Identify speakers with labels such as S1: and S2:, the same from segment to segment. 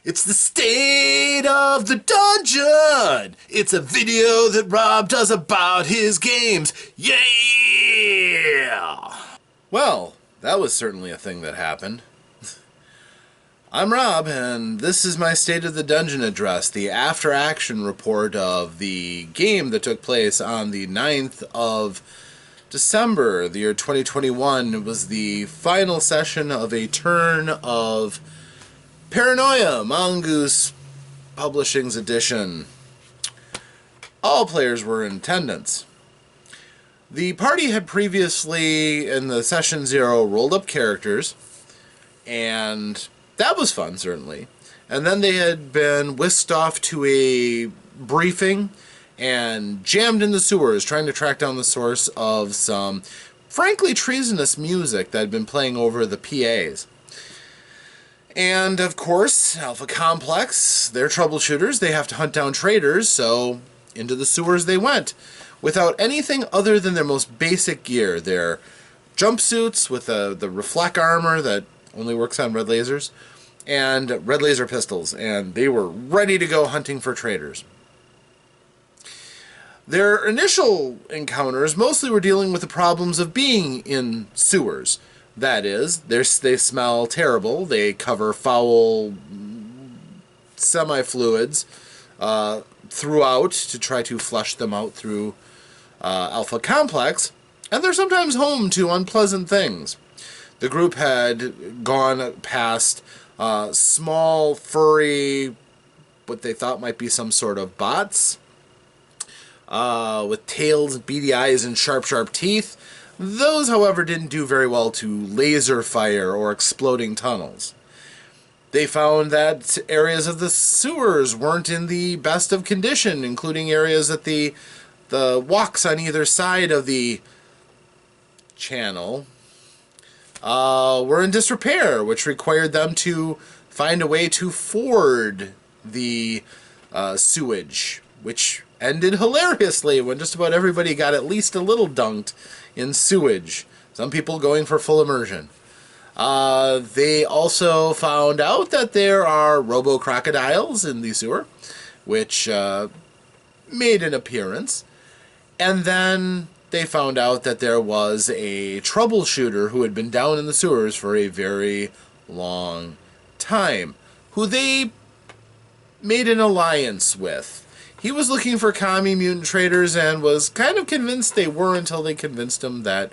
S1: It's the state of the dungeon. It's a video that Rob does about his games. Yeah! Well, that was certainly a thing that happened. I'm Rob, and this is my State of the Dungeon address, the after-action report of the game that took place on the 9th of December, the year 2021. It was the final session of a turn of Paranoia, Mongoose Publishing's edition. All players were in attendance. The party had previously, in the session 0, rolled up characters, and that was fun, certainly. And then they had been whisked off to a briefing and jammed in the sewers, trying to track down the source of some, frankly, treasonous music that had been playing over the PAs. And, of course, Alpha Complex, they're troubleshooters. They have to hunt down traitors, so into the sewers they went, without anything other than their most basic gear. Their jumpsuits with the reflect armor that only works on red lasers, and red laser pistols, and they were ready to go hunting for traitors. Their initial encounters mostly were dealing with the problems of being in sewers. That is, they smell terrible, they cover foul semi-fluids throughout to try to flush them out through Alpha Complex, and they're sometimes home to unpleasant things. The group had gone past small, furry, what they thought might be some sort of bots, with tails, beady eyes, and sharp teeth. Those, however, didn't do very well to laser fire or exploding tunnels. They found that areas of the sewers weren't in the best of condition, including areas that the walks on either side of the channel were in disrepair, which required them to find a way to ford the sewage, which ended hilariously when just about everybody got at least a little dunked in sewage. Some people going for full immersion. They also found out that there are robo-crocodiles in the sewer, which made an appearance. And then they found out that there was a troubleshooter who had been down in the sewers for a very long time, who they made an alliance with. He was looking for commie mutant traders and was kind of convinced they were until they convinced him that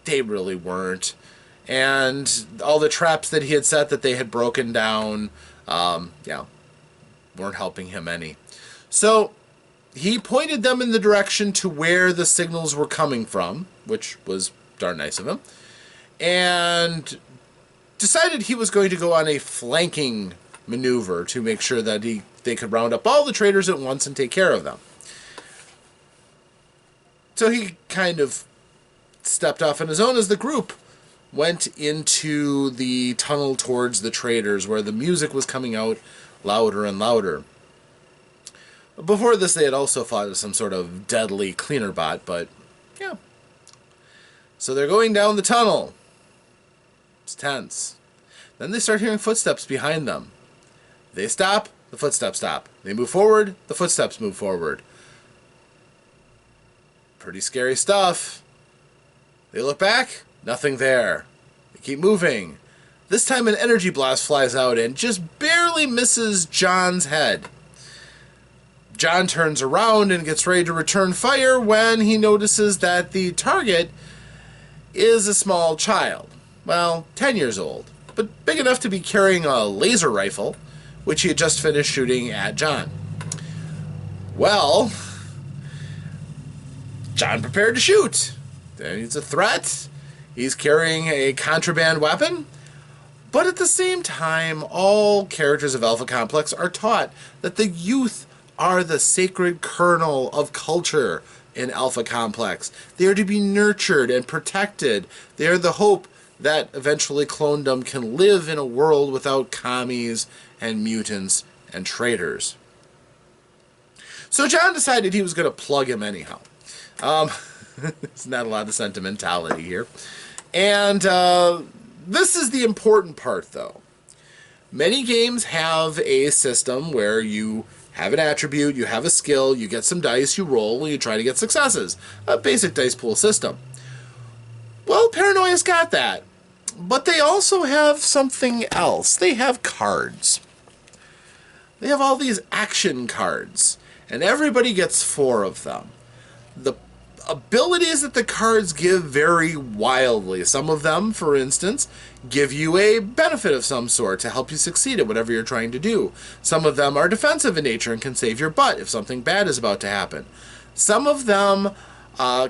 S1: they really weren't. And all the traps that he had set that they had broken down, weren't helping him any. So he pointed them in the direction to where the signals were coming from, which was darn nice of him, and decided he was going to go on a flanking maneuver to make sure that they could round up all the traitors at once and take care of them. So he kind of stepped off on his own as the group went into the tunnel towards the traitors, where the music was coming out louder and louder. Before this, they had also fought some sort of deadly cleaner bot, but yeah. So they're going down the tunnel. It's tense. Then they start hearing footsteps behind them. They stop, the footsteps stop. They move forward, the footsteps move forward. Pretty scary stuff. They look back, nothing there. They keep moving. This time an energy blast flies out and just barely misses John's head. John turns around and gets ready to return fire when he notices that the target is a small child. Well, 10 years old, but big enough to be carrying a laser rifle, which he had just finished shooting at John. Well, John prepared to shoot. He's a threat. He's carrying a contraband weapon. But at the same time, all characters of Alpha Complex are taught that the youth are the sacred kernel of culture in Alpha Complex. They are to be nurtured and protected. They are the hope that eventually clonedom can live in a world without commies and mutants and traitors. So John decided he was going to plug him anyhow. There's not a lot of sentimentality here. And this is the important part, though. Many games have a system where you have an attribute, you have a skill, you get some dice, you roll, and you try to get successes. A basic dice pool system. Well, Paranoia's got that. But they also have something else. They have cards. They have all these action cards, and everybody gets 4 of them. The abilities that the cards give vary wildly. Some of them, for instance, give you a benefit of some sort to help you succeed at whatever you're trying to do. Some of them are defensive in nature and can save your butt if something bad is about to happen. Some of them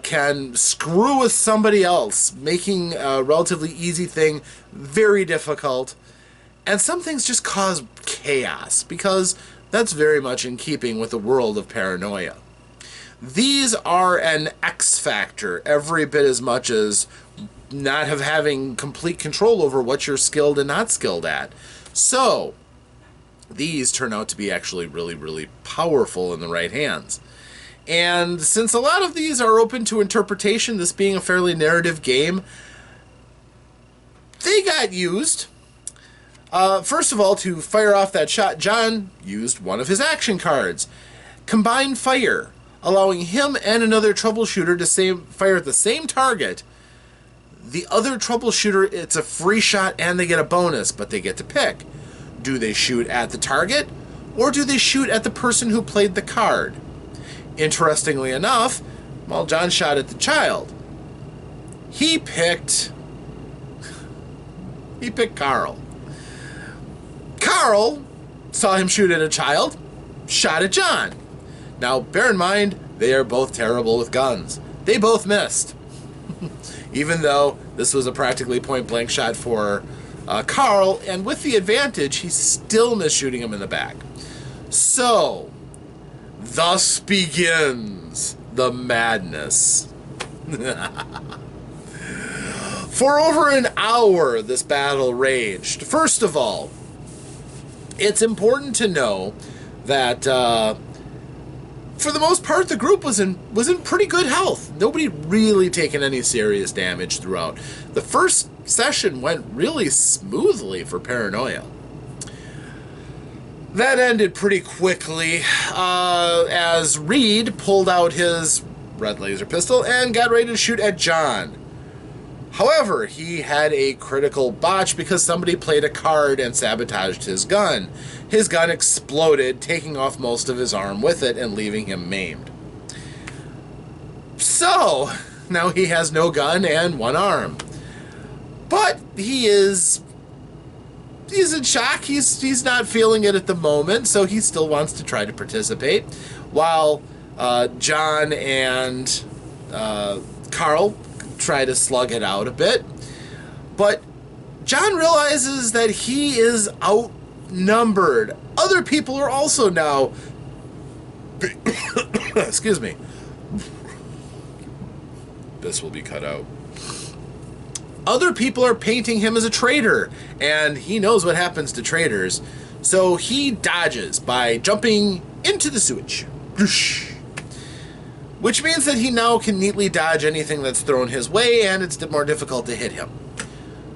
S1: can screw with somebody else, making a relatively easy thing very difficult. And some things just cause chaos, because that's very much in keeping with the world of Paranoia. These are an X factor every bit as much as not having complete control over what you're skilled and not skilled at. So, these turn out to be actually really, really powerful in the right hands. And since a lot of these are open to interpretation, this being a fairly narrative game, they got used. First of all, to fire off that shot, John used one of his action cards. Combined Fire, allowing him and another troubleshooter to fire at the same target. The other troubleshooter, it's a free shot and they get a bonus, but they get to pick. Do they shoot at the target, or do they shoot at the person who played the card? Interestingly enough, while John shot at the child, he picked Carl. Carl saw him shoot at a child, shot at John. Now, bear in mind, they are both terrible with guns. They both missed. Even though this was a practically point-blank shot for Carl, and with the advantage, he still missed shooting him in the back. So, thus begins the madness. For over an hour, this battle raged. First of all, it's important to know that for the most part, the group was in pretty good health. Nobody really taken any serious damage throughout. The first session went really smoothly for Paranoia. That ended pretty quickly as Reed pulled out his red laser pistol and got ready to shoot at John. However, he had a critical botch because somebody played a card and sabotaged his gun. His gun exploded, taking off most of his arm with it and leaving him maimed. So, now he has no gun and one arm. But he's in shock. He's not feeling it at the moment, so he still wants to try to participate. While John and Carl try to slug it out a bit. But John realizes that he is outnumbered. Other people are also now excuse me. This will be cut out. Other people are painting him as a traitor, and he knows what happens to traitors. So he dodges by jumping into the sewage. Which means that he now can neatly dodge anything that's thrown his way, and it's more difficult to hit him.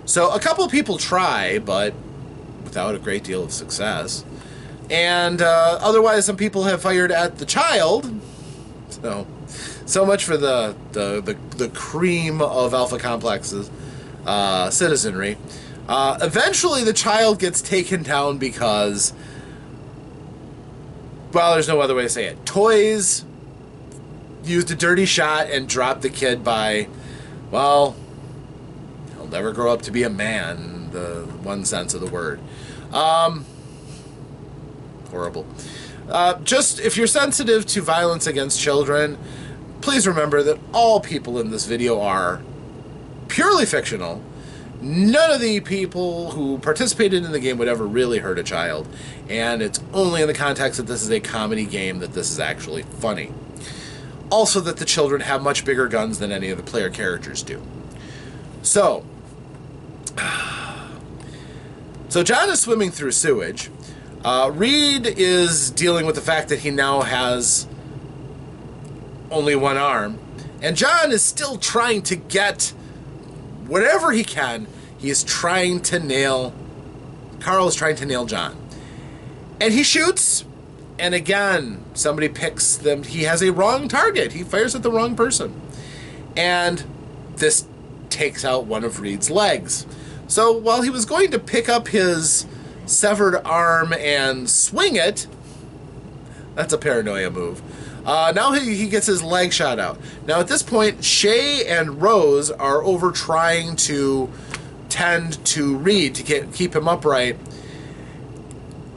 S1: So a couple people try, but without a great deal of success. And otherwise, some people have fired at the child. So much for the cream of Alpha Complex's citizenry. Eventually, the child gets taken down because, well, there's no other way to say it. Toys used a dirty shot and dropped the kid by, well, he'll never grow up to be a man, in the one sense of the word. Horrible. Just, if you're sensitive to violence against children, please remember that all people in this video are purely fictional. None of the people who participated in the game would ever really hurt a child, and it's only in the context that this is a comedy game that this is actually funny. Also that the children have much bigger guns than any of the player characters do. So John is swimming through sewage. Reed is dealing with the fact that he now has only one arm. And John is still trying to get whatever he can. He is trying to nail Carl is trying to nail John. And he shoots, and again, somebody picks them. He has a wrong target. He fires at the wrong person. And this takes out one of Reed's legs. So while he was going to pick up his severed arm and swing it, that's a paranoia move. Now he gets his leg shot out. Now at this point, Shay and Rose are over trying to tend to Reed to keep him upright.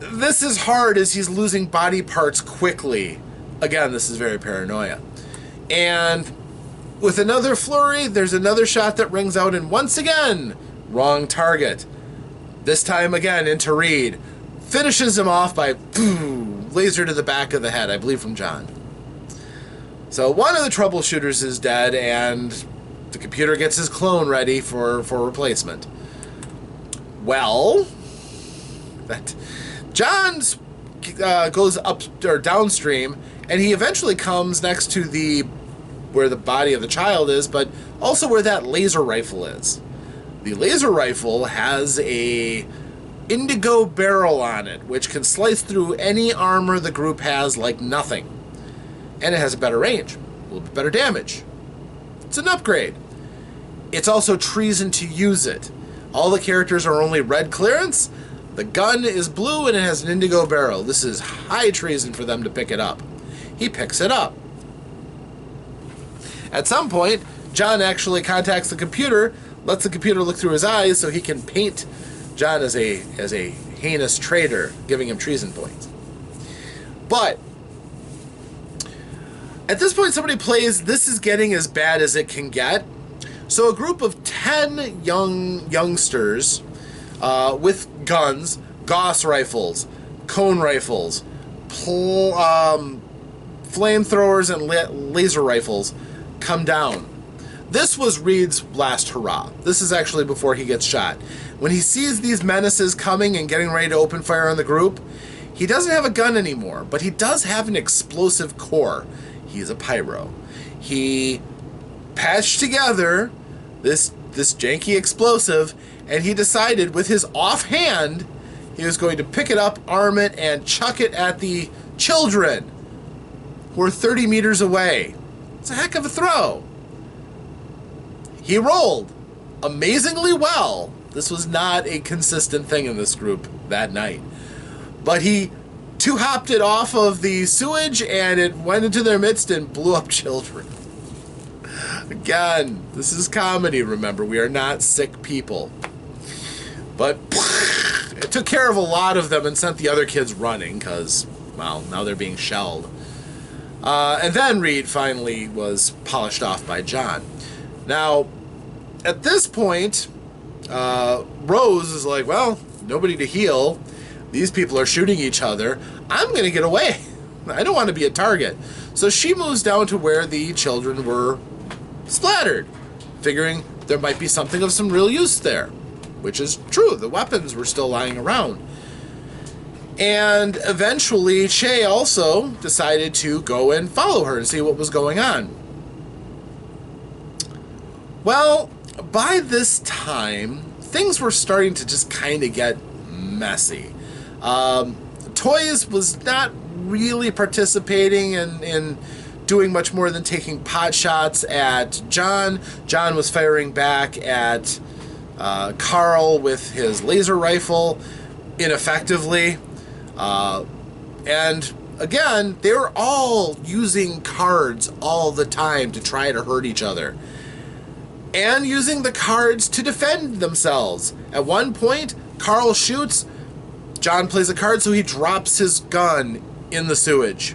S1: This is hard as he's losing body parts quickly. Again, this is very paranoia. And with another flurry, there's another shot that rings out, and once again, wrong target. This time again into Reed. Finishes him off by laser to the back of the head, I believe from John. So one of the troubleshooters is dead, and the computer gets his clone ready for replacement. Well, that John's goes up or downstream, and he eventually comes next to where the body of the child is, but also where that laser rifle is. The laser rifle has a indigo barrel on it, which can slice through any armor the group has like nothing. And it has a better range, a little bit better damage. It's an upgrade. It's also treason to use it. All the characters are only red clearance. The gun is blue and it has an indigo barrel. This is high treason for them to pick it up. He picks it up. At some point, John actually contacts the computer, lets the computer look through his eyes so he can paint John as a heinous traitor, giving him treason points. But at this point, somebody plays, this is getting as bad as it can get. So a group of 10 youngsters with guns, Gauss rifles, cone rifles, flamethrowers, and laser rifles come down. This was Reed's last hurrah. This is actually before he gets shot. When he sees these menaces coming and getting ready to open fire on the group, he doesn't have a gun anymore, but he does have an explosive core. He's a pyro. He patched together this janky explosive, and he decided with his offhand he was going to pick it up, arm it, and chuck it at the children who are 30 meters away. It's a heck of a throw. He rolled amazingly well. This was not a consistent thing in this group that night. But he two-hopped it off of the sewage, and it went into their midst and blew up children. Again, this is comedy, remember. We are not sick people. But it took care of a lot of them and sent the other kids running because, well, now they're being shelled. And then Reed finally was polished off by John. Now, at this point, Rose is like, well, nobody to heal. These people are shooting each other. I'm going to get away. I don't want to be a target. So she moves down to where the children were splattered, figuring there might be something of some real use there, which is true. The weapons were still lying around. And eventually, Shay also decided to go and follow her and see what was going on. Well, by this time, things were starting to just kind of get messy. Toys was not really participating in doing much more than taking pot shots at John. John was firing back at Carl with his laser rifle ineffectively. And again, they were all using cards all the time to try to hurt each other. And using the cards to defend themselves. At one point, Carl shoots, John plays a card, so he drops his gun in the sewage.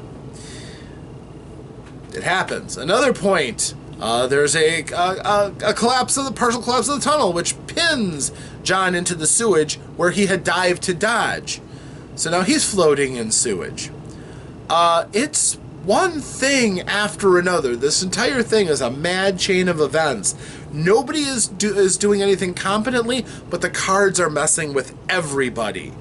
S1: It happens. Another point, there's a collapse of the partial collapse of the tunnel, which pins John into the sewage where he had dived to dodge. So now he's floating in sewage. It's one thing after another. This entire thing is a mad chain of events. Nobody is doing anything competently, but the cards are messing with everybody.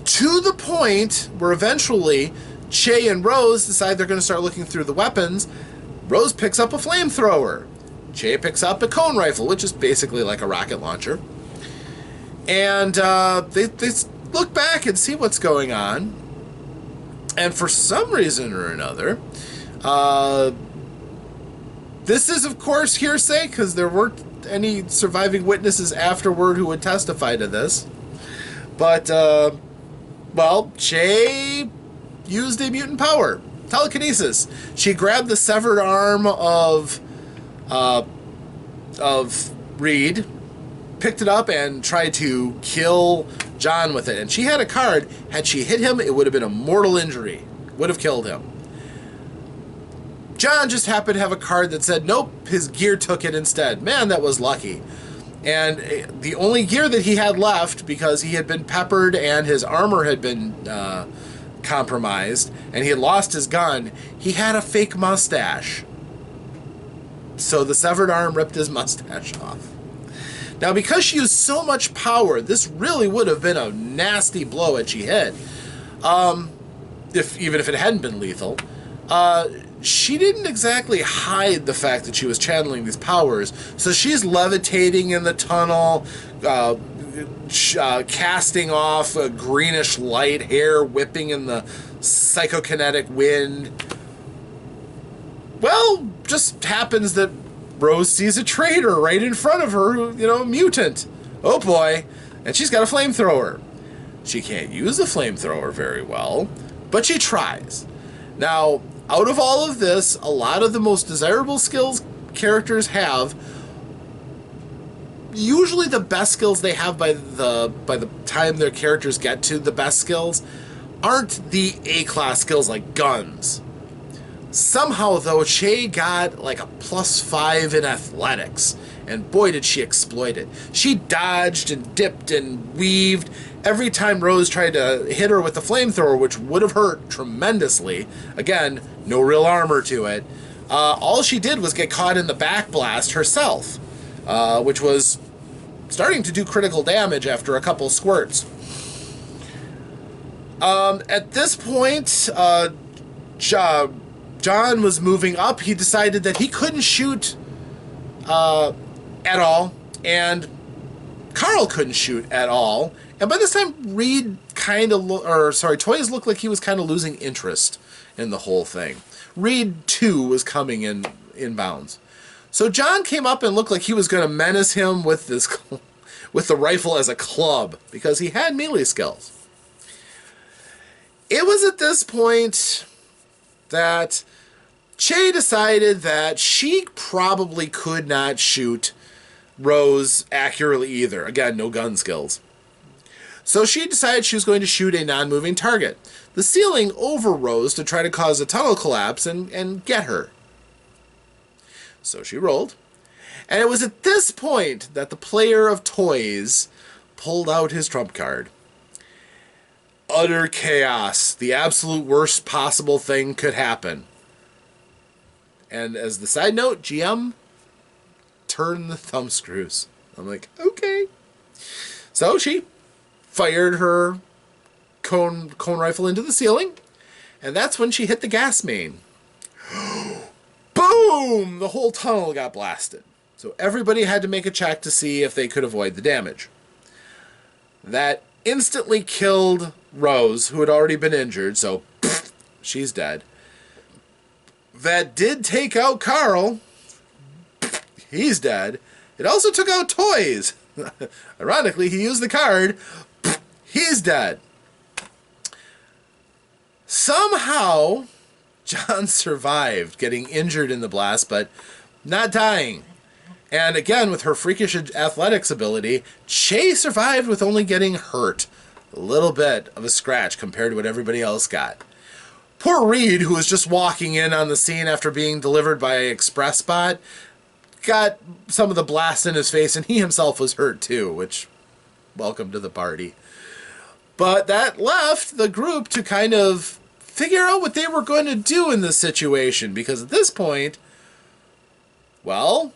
S1: To the point where eventually Shay and Rose decide they're going to start looking through the weapons. Rose picks up a flamethrower. Shay picks up a cone rifle, which is basically like a rocket launcher. And they look back and see what's going on. And for some reason or another, this is, of course, hearsay, because there weren't any surviving witnesses afterward who would testify to this. But, well, Shay used a mutant power. Telekinesis. She grabbed the severed arm of Reed, picked it up, and tried to kill John with it. And she had a card. Had she hit him, it would have been a mortal injury. Would have killed him. John just happened to have a card that said, nope, his gear took it instead. Man, that was lucky. And the only gear that he had left, because he had been peppered and his armor had been compromised, and he had lost his gun, he had a fake mustache. So the severed arm ripped his mustache off. Now, because she used so much power, this really would have been a nasty blow had she hit. Even if it hadn't been lethal. She didn't exactly hide the fact that she was channeling these powers. So she's levitating in the tunnel, casting off a greenish light, hair whipping in the psychokinetic wind. Well, just happens that Rose sees a traitor right in front of her, a mutant. Oh boy. And she's got a flamethrower. She can't use the flamethrower very well, but she tries. Now, out of all of this, a lot of the most desirable skills characters have, usually the best skills they have by the time their characters get to the best skills, aren't the A-class skills like guns. Somehow, though, Shay got like a +5 in athletics, and boy did she exploit it. She dodged and dipped and weaved every time Rose tried to hit her with the flamethrower, which would have hurt tremendously. Again, no real armor to it. All she did was get caught in the back blast herself, which was starting to do critical damage after a couple squirts. At this point, John was moving up. He decided that he couldn't shoot at all, and Carl couldn't shoot at all. And by this time, Reed Toys looked like he was kind of losing interest in the whole thing. Reed, too, was coming in bounds. So John came up and looked like he was going to menace him with the rifle as a club, because he had melee skills. It was at this point that Shay decided that she probably could not shoot Rose accurately either. Again, no gun skills. So she decided she was going to shoot a non-moving target, the ceiling over Rose, to try to cause a tunnel collapse and get her. So she rolled. And it was at this point that the player of toys pulled out his trump card. Utter chaos. The absolute worst possible thing could happen. And as the side note, GM turned the thumb screws. I'm like, okay. So she fired her cone rifle into the ceiling, and that's when she hit the gas main. Boom! The whole tunnel got blasted. So everybody had to make a check to see if they could avoid the damage. That instantly killed Rose, who had already been injured, so she's dead. That did take out Carl. He's dead. It also took out Toys. Ironically, he used the card. He's dead. Somehow, John survived getting injured in the blast, but not dying. And again, with her freakish athletics ability, Shay survived with only getting hurt. A little bit of a scratch compared to what everybody else got. Poor Reed, who was just walking in on the scene after being delivered by Express Bot, got some of the blast in his face, and he himself was hurt too, which, welcome to the party. But that left the group to kind of figure out what they were going to do in this situation, because at this point, well,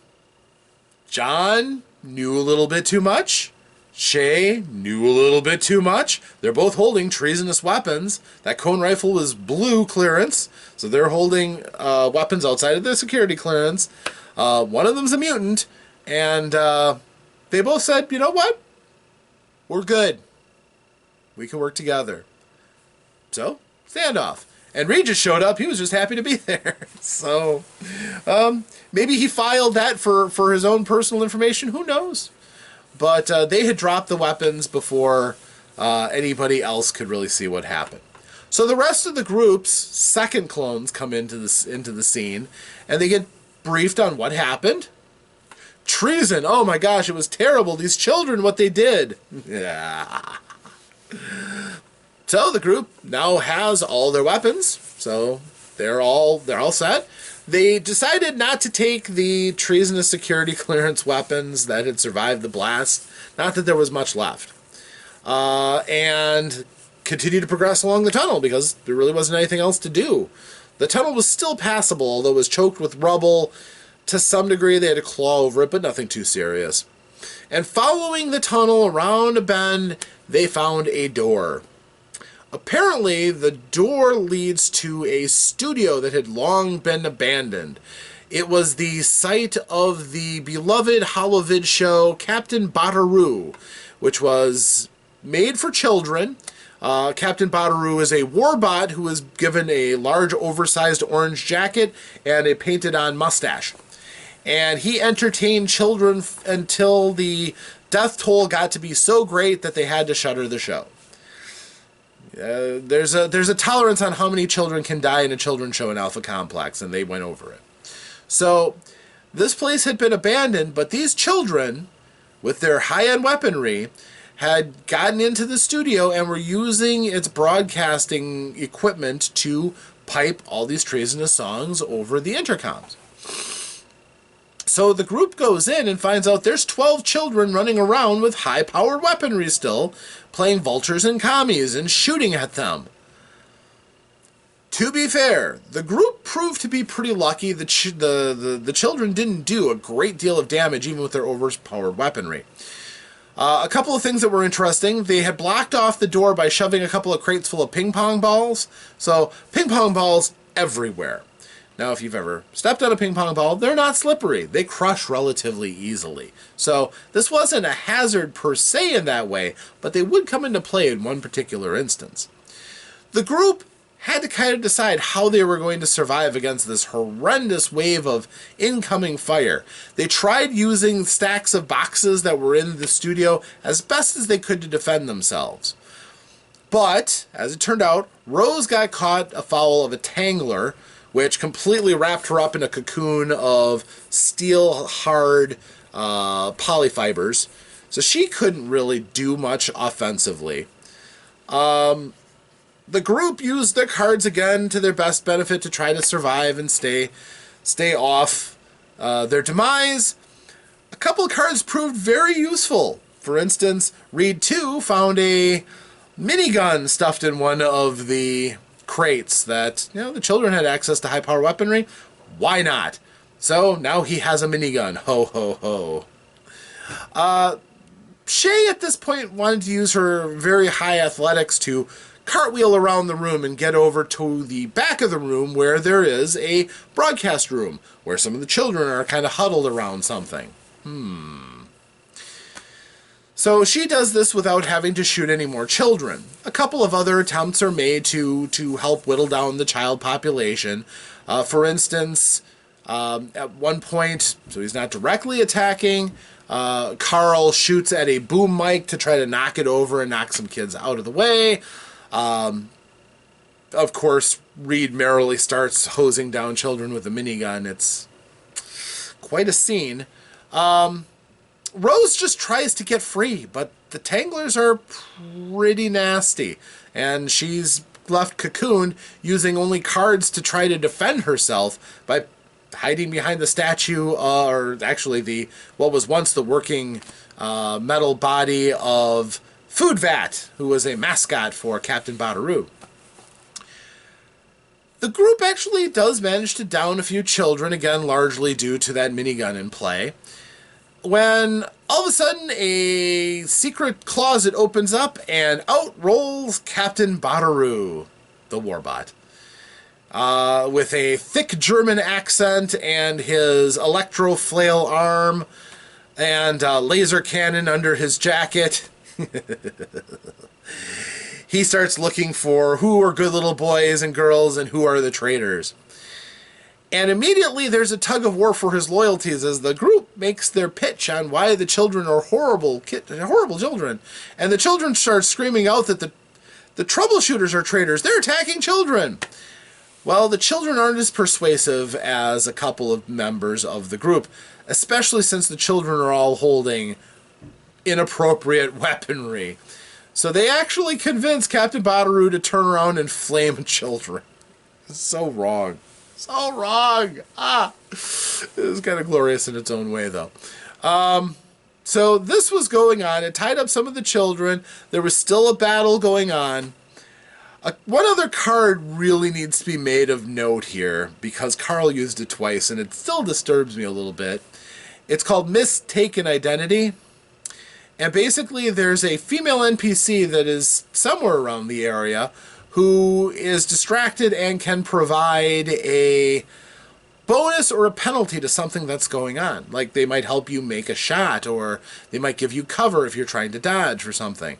S1: John knew a little bit too much. Shay knew a little bit too much. They're both holding treasonous weapons. That cone rifle was blue clearance, so they're holding weapons outside of their security clearance. One of them's a mutant, and they both said, you know what? we're good. We can work together. So, standoff. And Reed just showed up. He was just happy to be there. So, maybe he filed that for his own personal information. Who knows? But they had dropped the weapons before anybody else could really see what happened. So the rest of the group's second clones come into the scene, and they get briefed on what happened. Treason. Oh my gosh, it was terrible. These children, what they did. Yeah. So the group now has all their weapons, so they're all set. They decided not to take the treasonous security clearance weapons that had survived the blast. Not that there was much left. And continue to progress along the tunnel because there really wasn't anything else to do. The tunnel was still passable, although it was choked with rubble. To some degree, they had to claw over it, but nothing too serious. And following the tunnel around a bend, they found a door. Apparently, the door leads to a studio that had long been abandoned. It was the site of the beloved holovid show Captain Bataroo, which was made for children. Captain Bataroo is a warbot who was given a large oversized orange jacket and a painted-on mustache. And he entertained children until the death toll got to be so great that they had to shutter the show. There's a tolerance on how many children can die in a children's show in Alpha Complex, and they went over it. So this place had been abandoned, but these children, with their high-end weaponry, had gotten into the studio and were using its broadcasting equipment to pipe all these treasonous songs over the intercoms. So the group goes in and finds out there's 12 children running around with high-powered weaponry still, playing vultures and commies and shooting at them. To be fair, the group proved to be pretty lucky. The children didn't do a great deal of damage, even with their overpowered weaponry. A couple of things that were interesting. They had blocked off the door by shoving a couple of crates full of ping pong balls. So, ping pong balls everywhere. Now, if you've ever stepped on a ping pong ball, they're not slippery. They crush relatively easily. So, this wasn't a hazard per se in that way, but they would come into play in one particular instance. The group had to kind of decide how they were going to survive against this horrendous wave of incoming fire. They tried using stacks of boxes that were in the studio as best as they could to defend themselves. But, as it turned out, Rose got caught afoul of a tangler, which completely wrapped her up in a cocoon of steel-hard polyfibers. So she couldn't really do much offensively. The group used their cards again to their best benefit to try to survive and stay off their demise. A couple of cards proved very useful. For instance, Reed 2 found a minigun stuffed in one of the crates that, the children had access to high-power weaponry. Why not? So now he has a minigun. Ho, ho, ho. Shay at this point wanted to use her very high athletics to cartwheel around the room and get over to the back of the room where there is a broadcast room where some of the children are kind of huddled around something. So she does this without having to shoot any more children. A couple of other attempts are made to help whittle down the child population. For instance, at one point, so he's not directly attacking, Carl shoots at a boom mic to try to knock it over and knock some kids out of the way. Of course, Reed merrily starts hosing down children with a minigun. It's quite a scene. Rose just tries to get free, but the Tanglers are pretty nasty, and she's left cocooned using only cards to try to defend herself by hiding behind the statue, or actually what was once the working metal body of Food Vat, who was a mascot for Captain Bataroo. The group actually does manage to down a few children, again largely due to that minigun in play, when all of a sudden a secret closet opens up and out rolls Captain Bataroo, the warbot, with a thick German accent and his electro flail arm and laser cannon under his jacket. He starts looking for who are good little boys and girls and who are the traitors. And immediately there's a tug of war for his loyalties as the group makes their pitch on why the children are horrible children. And the children start screaming out that the troubleshooters are traitors. They're attacking children. Well, the children aren't as persuasive as a couple of members of the group, especially since the children are all holding inappropriate weaponry. So they actually convince Captain Badaru to turn around and flame children. It's so wrong. So wrong. It was kind of glorious in its own way, though. So this was going on. It tied up some of the children. There was still a battle going on. One other card really needs to be made of note here, because Carl used it twice, and it still disturbs me a little bit. It's called Mistaken Identity. And basically, there's a female NPC that is somewhere around the area who is distracted and can provide a bonus or a penalty to something that's going on. Like, they might help you make a shot, or they might give you cover if you're trying to dodge or something.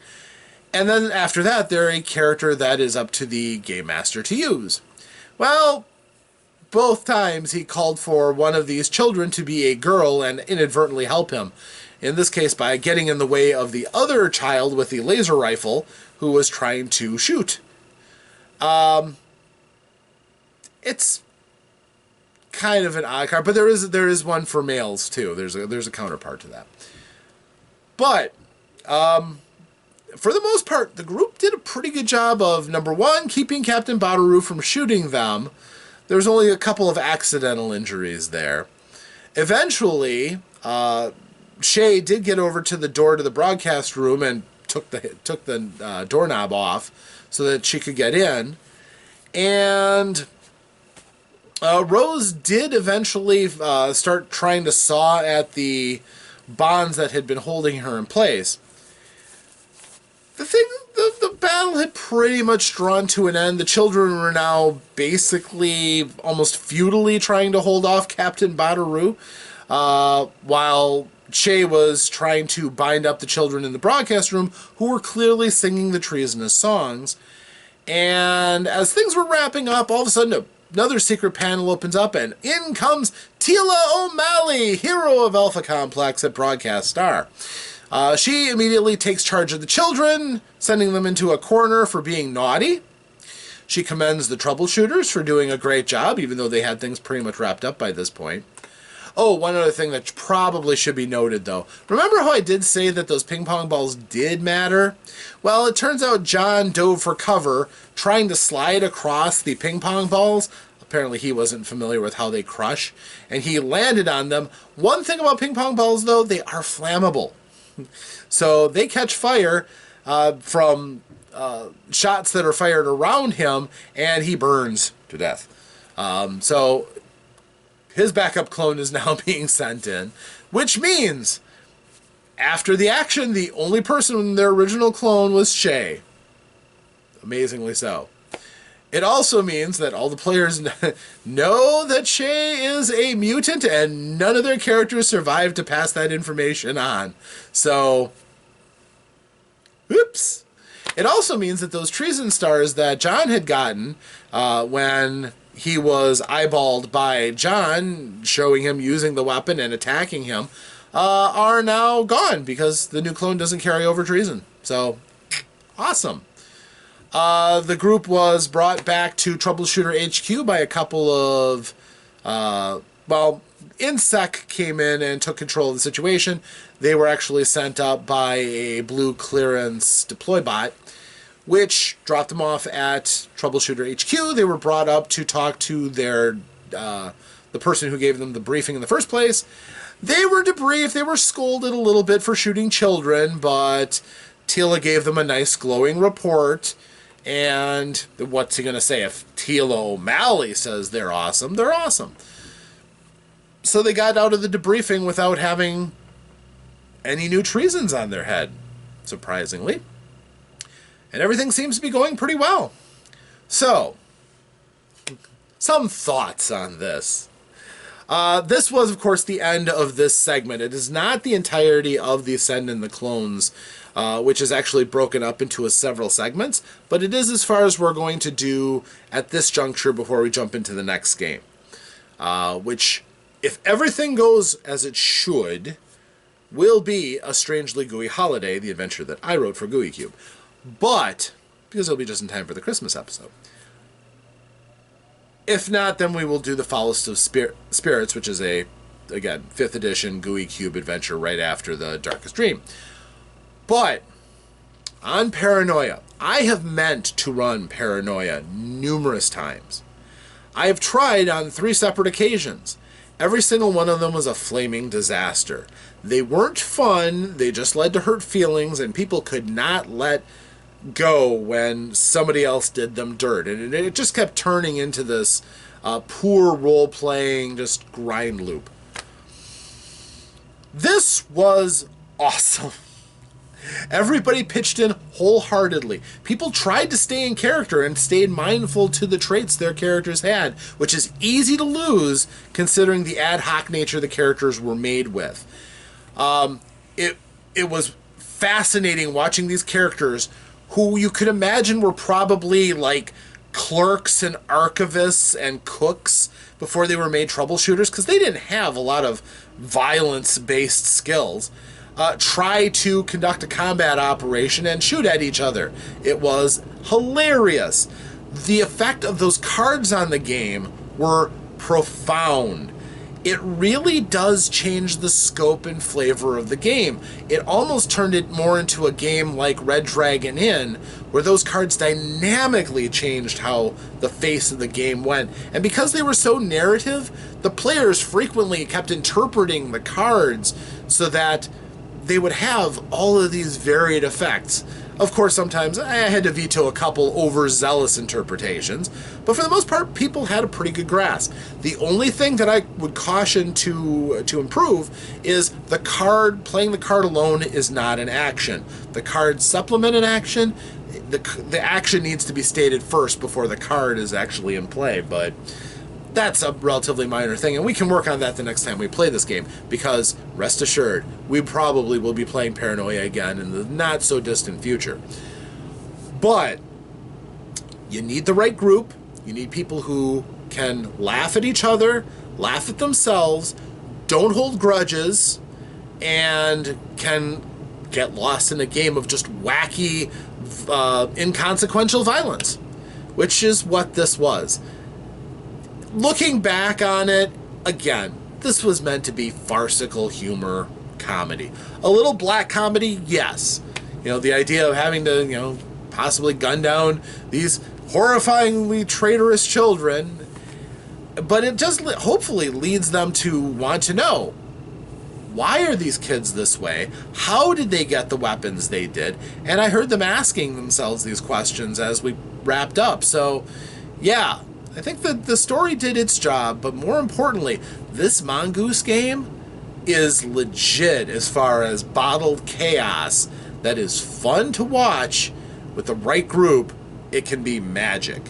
S1: And then after that, they're a character that is up to the Game Master to use. Well, both times he called for one of these children to be a girl and inadvertently help him. In this case, by getting in the way of the other child with the laser rifle who was trying to shoot. It's kind of an odd card, but there is one for males too. There's a counterpart to that. But for the most part, the group did a pretty good job of, number one, keeping Captain Badaru from shooting them. There's only a couple of accidental injuries there. Eventually, Shay did get over to the door to the broadcast room and took the doorknob off so that she could get in. And Rose did eventually start trying to saw at the bonds that had been holding her in place. The battle had pretty much drawn to an end. The children were now basically almost futilely trying to hold off Captain Badaru, while Shay was trying to bind up the children in the broadcast room who were clearly singing the treasonous songs. And as things were wrapping up, all of a sudden another secret panel opens up, and in comes Tila O'Malley, hero of Alpha Complex at Broadcast Star. She immediately takes charge of the children, sending them into a corner for being naughty. She commends the troubleshooters for doing a great job, even though they had things pretty much wrapped up by this point. Oh, one other thing that probably should be noted, though. Remember how I did say that those ping pong balls did matter? Well, it turns out John dove for cover, trying to slide across the ping pong balls. Apparently he wasn't familiar with how they crush, and he landed on them. One thing about ping pong balls, though, they are flammable. So they catch fire from shots that are fired around him, and he burns to death. So his backup clone is now being sent in, which means after the action, the only person in their original clone was Shay. Amazingly so. It also means that all the players know that Shay is a mutant, and none of their characters survived to pass that information on. So, oops. It also means that those treason stars that John had gotten when he was eyeballed by John, showing him using the weapon and attacking him, are now gone because the new clone doesn't carry over treason. So, awesome. The group was brought back to Troubleshooter HQ by a couple of, InSec came in and took control of the situation. They were actually sent up by a blue clearance deploy bot, which dropped them off at Troubleshooter HQ. They were brought up to talk to their, the person who gave them the briefing in the first place. They were debriefed. They were scolded a little bit for shooting children, but Tila gave them a nice glowing report. And what's he going to say? If Tila O'Malley says they're awesome, they're awesome. So they got out of the debriefing without having any new treasons on their head, surprisingly. And everything seems to be going pretty well. So, some thoughts on this. This was, of course, the end of this segment. It is not the entirety of the Ascend and the Clones, which is actually broken up into several segments, but it is as far as we're going to do at this juncture before we jump into the next game. Which, if everything goes as it should, will be a Strangely Gooey Holiday, the adventure that I wrote for Gooey Cube. But, because it'll be just in time for the Christmas episode. If not, then we will do the Foulest of Spirits, which is again, 5th edition Gooey Cube adventure right after the Darkest Dream. But, on Paranoia, I have meant to run Paranoia numerous times. I have tried on 3 separate occasions. Every single one of them was a flaming disaster. They weren't fun, they just led to hurt feelings, and people could not let go when somebody else did them dirt. And it just kept turning into this poor role-playing, just grind loop. This was awesome. Everybody pitched in wholeheartedly. People tried to stay in character and stayed mindful to the traits their characters had, which is easy to lose considering the ad hoc nature the characters were made with. It was fascinating watching these characters who you could imagine were probably like clerks and archivists and cooks before they were made troubleshooters, because they didn't have a lot of violence-based skills. Try to conduct a combat operation and shoot at each other. It was hilarious. The effect of those cards on the game were profound. It really does change the scope and flavor of the game. It almost turned it more into a game like Red Dragon Inn, where those cards dynamically changed how the face of the game went. And because they were so narrative, the players frequently kept interpreting the cards so that they would have all of these varied effects. Of course, sometimes I had to veto a couple overzealous interpretations, but for the most part, people had a pretty good grasp. The only thing that I would caution to improve is playing the card alone is not an action. The cards supplement an action. The action needs to be stated first before the card is actually in play, but that's a relatively minor thing, and we can work on that the next time we play this game, because rest assured, we probably will be playing Paranoia again in the not-so-distant future. But you need the right group. You need people who can laugh at each other, laugh at themselves, don't hold grudges, and can get lost in a game of just wacky, inconsequential violence, which is what this was. Looking back on it, again, this was meant to be farcical humor comedy. A little black comedy, yes. You know, the idea of having to, possibly gun down these horrifyingly traitorous children. But it just hopefully leads them to want to know, why are these kids this way? How did they get the weapons they did? And I heard them asking themselves these questions as we wrapped up. So, yeah. I think that the story did its job, but more importantly, this Mongoose game is legit as far as bottled chaos that is fun to watch. With the right group, it can be magic.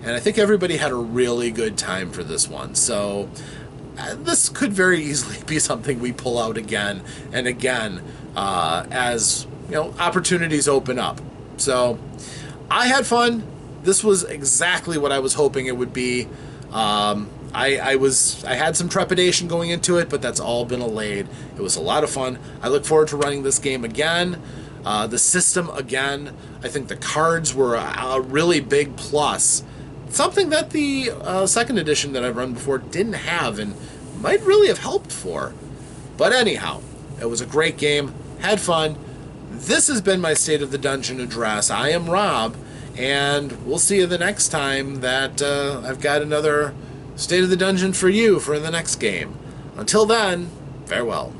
S1: And I think everybody had a really good time for this one. So this could very easily be something we pull out again and again as opportunities open up. So I had fun. This was exactly what I was hoping it would be. I had some trepidation going into it, but that's all been allayed. It was a lot of fun. I look forward to running this game again. The system again. I think the cards were a really big plus. Something that the second edition that I've run before didn't have and might really have helped for. But anyhow, it was a great game. Had fun. This has been my State of the Dungeon address. I am Rob. And we'll see you the next time that I've got another State of the Dungeon for you for the next game. Until then, farewell.